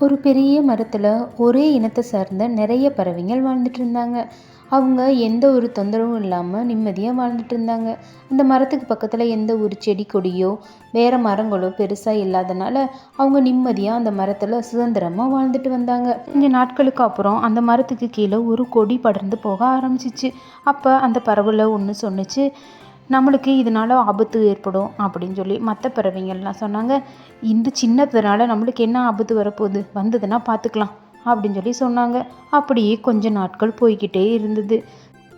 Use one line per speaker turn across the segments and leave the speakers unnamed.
ஒரு பெரிய மரத்தில் ஒரே இனத்தை சார்ந்த நிறைய பறவைகள் வாழ்ந்துட்டு இருந்தாங்க. அவங்க எந்த ஒரு தொந்தரவும் இல்லாமல் நிம்மதியாக வாழ்ந்துட்டு இருந்தாங்க. அந்த மரத்துக்கு பக்கத்தில் எந்த ஒரு செடி கொடியோ வேறு மரங்களோ பெருசாக இல்லாதனால அவங்க நிம்மதியாக அந்த மரத்தில் சுதந்திரமாக வாழ்ந்துட்டு வந்தாங்க. கொஞ்ச நாட்களுக்கு அப்புறம் அந்த மரத்துக்கு கீழே ஒரு கொடி படர்ந்து போக ஆரம்பிச்சிச்சு. அப்போ அந்த பறவை ஒன்று சொன்னிச்சு, நம்மளுக்கு இதனால் ஆபத்து ஏற்படும் அப்படின்னு சொல்லி. மற்ற பறவைங்கள்லாம் சொன்னாங்க, இந்த சின்னதுனால நம்மளுக்கு என்ன ஆபத்து வரப்போகுது, வந்ததுன்னா பார்த்துக்கலாம் அப்படின்னு சொல்லி சொன்னாங்க. அப்படியே கொஞ்ச நாட்கள் போய்கிட்டே இருந்தது.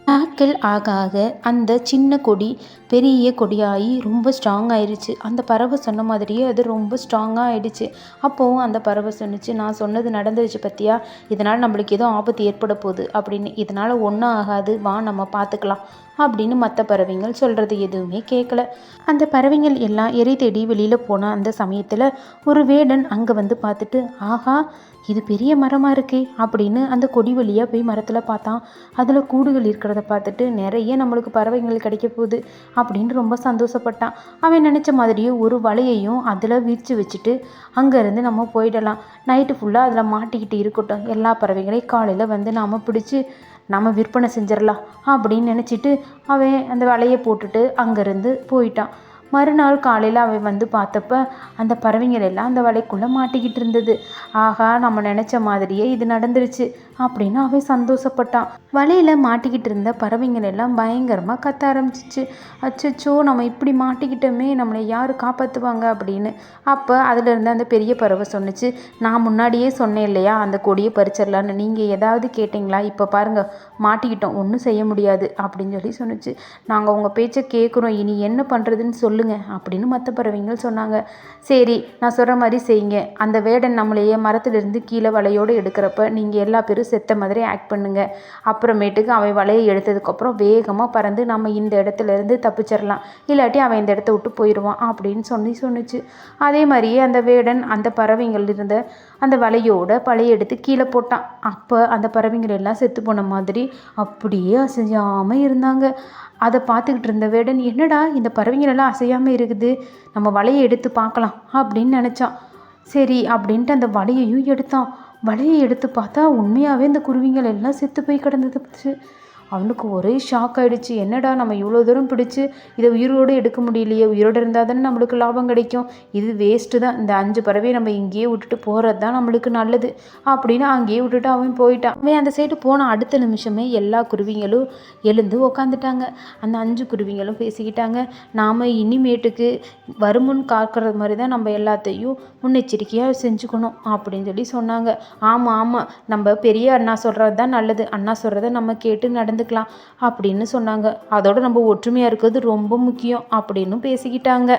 நாட்கள் ஆக ஆக அந்த சின்ன கொடி பெரிய கொடியாகி ரொம்ப ஸ்ட்ராங் ஆயிடுச்சு. அந்த பறவை சொன்ன மாதிரியே அது ரொம்ப ஸ்ட்ராங்காக ஆயிடுச்சு. அப்போவும் அந்த பறவை சொன்னிச்சு, நான் சொன்னது நடந்துருச்சு பற்றியா, இதனால் நம்மளுக்கு ஏதோ ஆபத்து ஏற்பட போகுது அப்படின்னு. இதனால் ஒன்றும் ஆகாது, வா நம்ம பார்த்துக்கலாம் அப்படின்னு மற்ற பறவைகள் சொல்கிறது எதுவுமே கேட்கல. அந்த பறவைகள் எல்லாம் எரி தேடி வெளியில் போன அந்த சமயத்தில் ஒரு வேடன் அங்கே வந்து பார்த்துட்டு, ஆஹா இது பெரிய மரமாக இருக்கே அப்படின்னு அந்த கொடி வழியாக போய் மரத்தில் பார்த்தான். அதில் கூடுகள் இருக்கிறத பார்த்துட்டு நிறைய நம்மளுக்கு பறவைகள் கிடைக்க போகுது அப்படின்னு ரொம்ப சந்தோஷப்பட்டான். அவன் நினச்ச மாதிரியே ஒரு வலையையும் அதில் விரித்து வச்சுட்டு அங்கேருந்து நம்ம போயிடலாம், நைட்டு ஃபுல்லாக அதில் மாட்டிக்கிட்டு இருக்கட்டும், எல்லா பறவைகளையும் காலையில் வந்து நாம் பிடிச்சி நம்ம விற்பனை செஞ்சிடலாம் அப்படின்னு நினச்சிட்டு அவன் அந்த வலையை போட்டுட்டு அங்கேருந்து போயிட்டான். மறுநாள் காலையில் அவன் வந்து பார்த்தப்ப அந்த பறவைங்கள் எல்லாம் அந்த வலைக்குள்ளே மாட்டிக்கிட்டு இருந்தது. ஆகா நம்ம நினச்ச மாதிரியே இது நடந்துருச்சு அப்படின்னு அவன் சந்தோஷப்பட்டான். வலையில் மாட்டிக்கிட்டு இருந்த பறவைங்கள் எல்லாம் பயங்கரமாக கத்த ஆரம்பிச்சிச்சு. அச்சச்சோ நம்ம இப்படி மாட்டிக்கிட்டோமே, நம்மளை யார் காப்பாற்றுவாங்க அப்படின்னு. அப்போ அதிலிருந்து அந்த பெரிய பறவை சொன்னிச்சு, நான் முன்னாடியே சொன்னேன் இல்லையா அந்த கொடியை பறிச்சிடலான்னு, நீங்கள் ஏதாவது கேட்டிங்களா, இப்போ பாருங்கள் மாட்டிக்கிட்டோம், ஒன்றும் செய்ய முடியாது அப்படின்னு சொல்லி சொன்னிச்சு. நாங்கள் உங்கள் பேச்சை கேட்குறோம், இனி என்ன பண்ணுறதுன்னு சொல்லுங்கள் அப்படின்னு மற்ற பறவைகள் சொன்னாங்க. சரி நான் சொல்கிற மாதிரி செய்யுங்க, அந்த வேடன் நம்மளையே மரத்துலேருந்து கீழே வலையோடு எடுக்கிறப்ப நீங்கள் எல்லா பேரும் செத்த மாதிரி ஆக்ட் பண்ணுங்க. அப்புறமேட்டுக்கு அவன் வலையை எடுத்ததுக்கப்புறம் வேகமாக பறந்து நம்ம இந்த இடத்துல இருந்து தப்பிச்சிடலாம், இல்லாட்டி அவன் இந்த இடத்த விட்டு போயிடுவான் அப்படின்னு சொன்னிச்சு. அதே மாதிரியே அந்த வேடன் அந்த பறவைகள் இருந்த அந்த வலையோட பழைய எடுத்து கீழே போட்டான். அப்போ அந்த பறவைகள் எல்லாம் செத்து போன மாதிரி அப்படியே அசையாமல் இருந்தாங்க. அதை பார்த்துக்கிட்டு இருந்த வேடன், என்னடா இந்த பறவைகள் எல்லாம் அசையாமல் இருக்குது, நம்ம வலையை எடுத்து பார்க்கலாம் அப்படின்னு நினச்சான். சரி அப்படின்ட்டு அந்த வலையையும் எடுத்தான். வலையை எடுத்து பார்த்தா உண்மையாகவே இந்த குருவிகள் எல்லாம் செத்து போய் கிடந்தது. அவனுக்கு ஒரே ஷாக் ஆகிடுச்சு. என்னடா நம்ம இவ்வளோ தூரம் பிடிச்சி இதை உயிரோடு எடுக்க முடியலையே, உயிரோடு இருந்தால் தானே நம்மளுக்கு லாபம் கிடைக்கும், இது வேஸ்ட்டு தான், இந்த 5 பறவையை நம்ம இங்கேயே விட்டுட்டு போகிறது தான் நம்மளுக்கு நல்லது அப்படின்னு அங்கேயே விட்டுட்டு அவன் போயிட்டான். அவன் அந்த சைடு போன அடுத்த நிமிஷமே எல்லா குருவிங்களும் எழுந்து உக்காந்துட்டாங்க. அந்த 5 குருவிங்களும் பேசிக்கிட்டாங்க, நாம் இனிமேட்டுக்கு வருமுன் காக்கிறது மாதிரி தான் நம்ம எல்லாத்தையும் முன்னெச்சரிக்கையாக செஞ்சுக்கணும் அப்படின்னு சொல்லி சொன்னாங்க. ஆமாம் நம்ம பெரிய அண்ணா சொல்கிறது தான் நல்லது, அண்ணா சொல்கிறத நம்ம கேட்டு நடந்துக்கலாம் அப்படின்னு சொன்னாங்க. அதோட நம்ம ஒற்றுமையாக இருக்கிறது ரொம்ப முக்கியம் அப்படின்னு பேசிக்கிட்டாங்க.